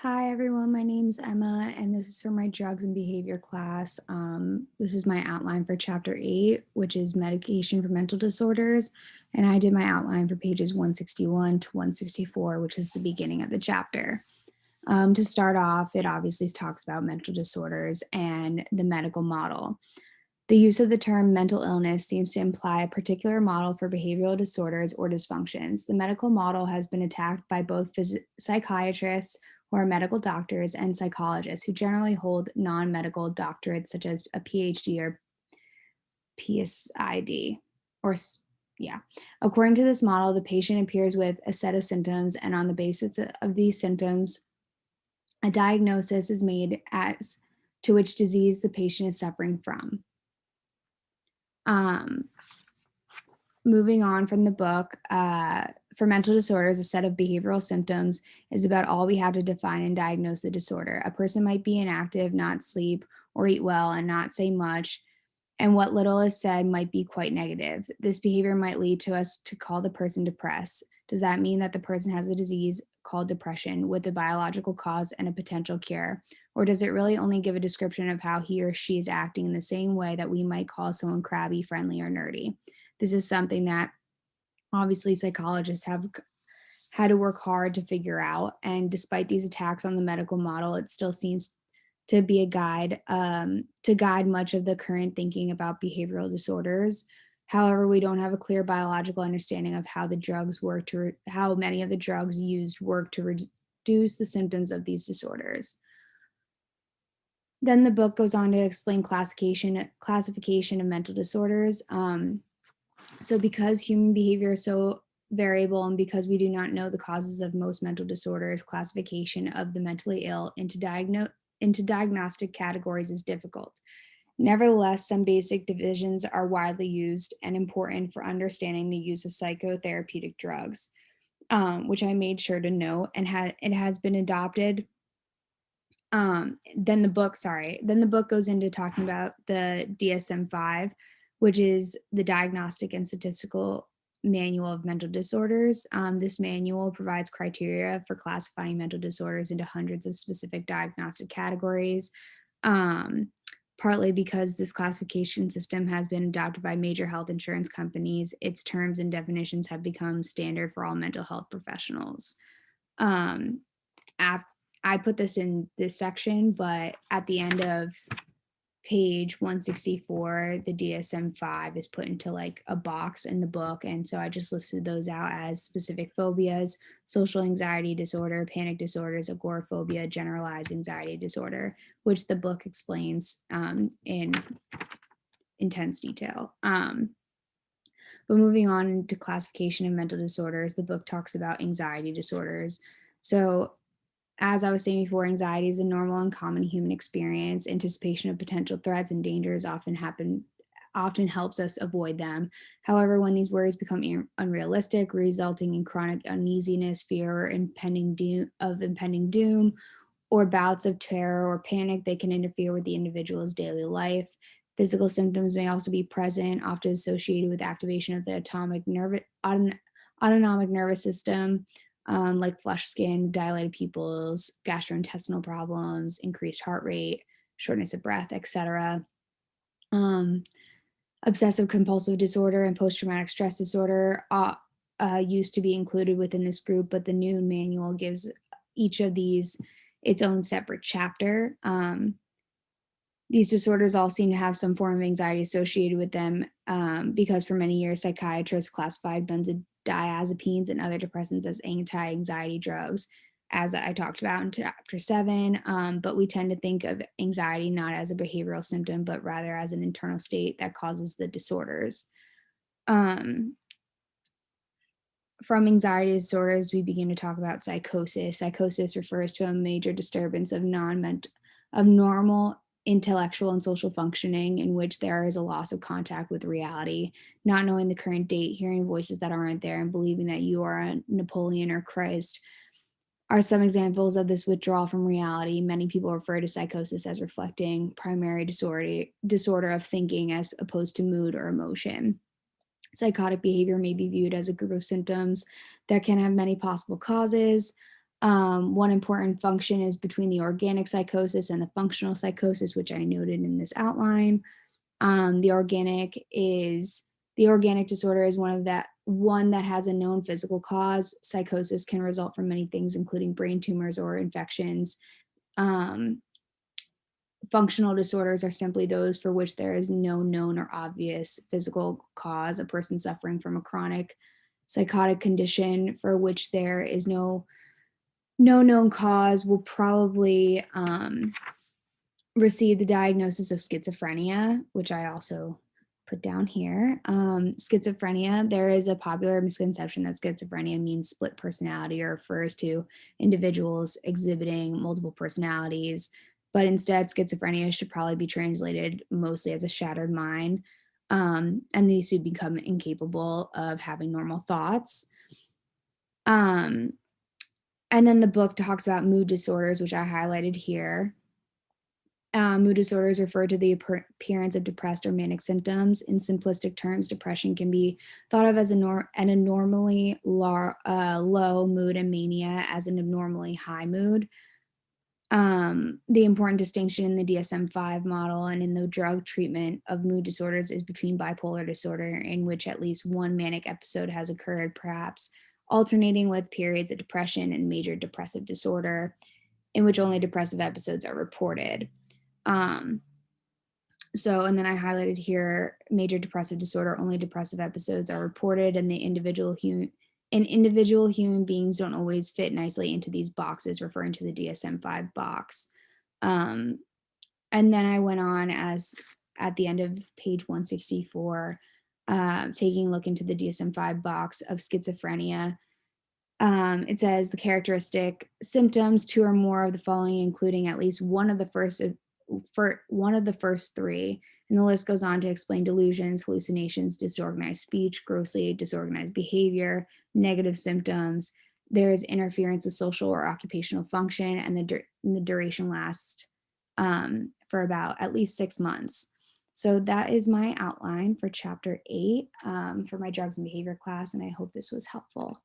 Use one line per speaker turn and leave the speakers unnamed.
Hi everyone, my name's Emma and this is for my drugs and behavior class. This is my outline for chapter 8, which is medication for mental disorders. And I did my outline for pages 161 to 164, which is the beginning of the chapter. To start off, it obviously talks about mental disorders and the medical model. The use of the term mental illness seems to imply a particular model for behavioral disorders or dysfunctions. The medical model has been attacked by both psychiatrists, who are medical doctors, and psychologists, who generally hold non medical doctorates such as a PhD or PSID. Or, yeah. According to this model, the patient appears with a set of symptoms, and on the basis of these symptoms, a diagnosis is made as to which disease the patient is suffering from. Um, Moving on from the book, for mental disorders, a set of behavioral symptoms is about all we have to define and diagnose the disorder. A person might be inactive, not sleep, or eat well, and not say much, and what little is said might be quite negative. This behavior might lead to us to call the person depressed. Does that mean that the person has a disease called depression with a biological cause and a potential cure? Or does it really only give a description of how he or she is acting in the same way that we might call someone crabby, friendly, or nerdy? This is something that obviously psychologists have had to work hard to figure out. And despite these attacks on the medical model, it still seems to be a guide to guide much of the current thinking about behavioral disorders. However, we don't have a clear biological understanding of how the drugs work how many of the drugs used work to reduce the symptoms of these disorders. Then the book goes on to explain classification of mental disorders. So, because human behavior is so variable and because we do not know the causes of most mental disorders, classification of the mentally ill into diagnostic categories is difficult. Nevertheless, some basic divisions are widely used and important for understanding the use of psychotherapeutic drugs, which I made sure to note, and it has been adopted. Then the book goes into talking about the DSM-5, which is the Diagnostic and Statistical Manual of Mental Disorders. This manual provides criteria for classifying mental disorders into hundreds of specific diagnostic categories. Um, Partly because this classification system has been adopted by major health insurance companies, its terms and definitions have become standard for all mental health professionals. Um, af- I put this in this section, but at the end of page 164, the DSM-5 is put into like a box in the book. And so I just listed those out as specific phobias: social anxiety disorder, panic disorders, agoraphobia, generalized anxiety disorder, which the book explains in intense detail. But moving on to classification of mental disorders, the book talks about anxiety disorders. So as I was saying before, anxiety is a normal and common human experience. Anticipation of potential threats and dangers often helps us avoid them. However, when these worries become unrealistic, resulting in chronic uneasiness, fear, or impending doom, or bouts of terror or panic, they can interfere with the individual's daily life. Physical symptoms may also be present, often associated with activation of the autonomic nervous system, like flushed skin, dilated pupils, gastrointestinal problems, increased heart rate, shortness of breath, etc. Um, Obsessive compulsive disorder and post traumatic stress disorder used to be included within this group, but the new manual gives each of these its own separate chapter. These disorders all seem to have some form of anxiety associated with them, because for many years, psychiatrists classified benzodiazepines and other depressants as anti anxiety drugs, as I talked about in chapter 7. But we tend to think of anxiety not as a behavioral symptom, but rather as an internal state that causes the disorders. Um, from anxiety disorders, we begin to talk about psychosis. Psychosis refers to a major disturbance of normal intellectual and social functioning in which there is a loss of contact with reality, not knowing the current date, hearing voices that aren't there, and believing that you are a Napoleon or Christ are some examples of this withdrawal from reality. Many people refer to psychosis as reflecting primary disorder of thinking as opposed to mood or emotion. Psychotic behavior may be viewed as a group of symptoms that can have many possible causes. One important function is between the organic psychosis and the functional psychosis, which I noted in this outline. The organic disorder is one that has a known physical cause. Psychosis can result from many things, including brain tumors or infections. Um, Functional disorders are simply those for which there is no known or obvious physical cause. A person suffering from a chronic psychotic condition for which there is no known cause will probably receive the diagnosis of schizophrenia, which I also put down here. Schizophrenia, there is a popular misconception that schizophrenia means split personality or refers to individuals exhibiting multiple personalities, but instead, schizophrenia should probably be translated mostly as a shattered mind. And these who become incapable of having normal thoughts. Um, and then the book talks about mood disorders, which I highlighted here. Mood disorders refer to the appearance of depressed or manic symptoms. In simplistic terms, depression can be thought of as an abnormally low mood, and mania as an abnormally high mood. The important distinction in the DSM-5 model and in the drug treatment of mood disorders is between bipolar disorder, in which at least one manic episode has occurred, perhaps alternating with periods of depression, and major depressive disorder, in which only depressive episodes are reported. Um, and then I highlighted here major depressive disorder, only depressive episodes are reported, and individual human beings don't always fit nicely into these boxes, referring to the DSM-5 box. Um, and then I went on as at the end of page 164, taking a look into the DSM-5 box of schizophrenia. It says the characteristic symptoms, two or more of the following, including at least one of the first three. And the list goes on to explain delusions, hallucinations, disorganized speech, grossly disorganized behavior, negative symptoms. There is interference with social or occupational function, and the duration lasts for about at least 6 months. So that is my outline for chapter 8 for my drugs and behavior class, and I hope this was helpful.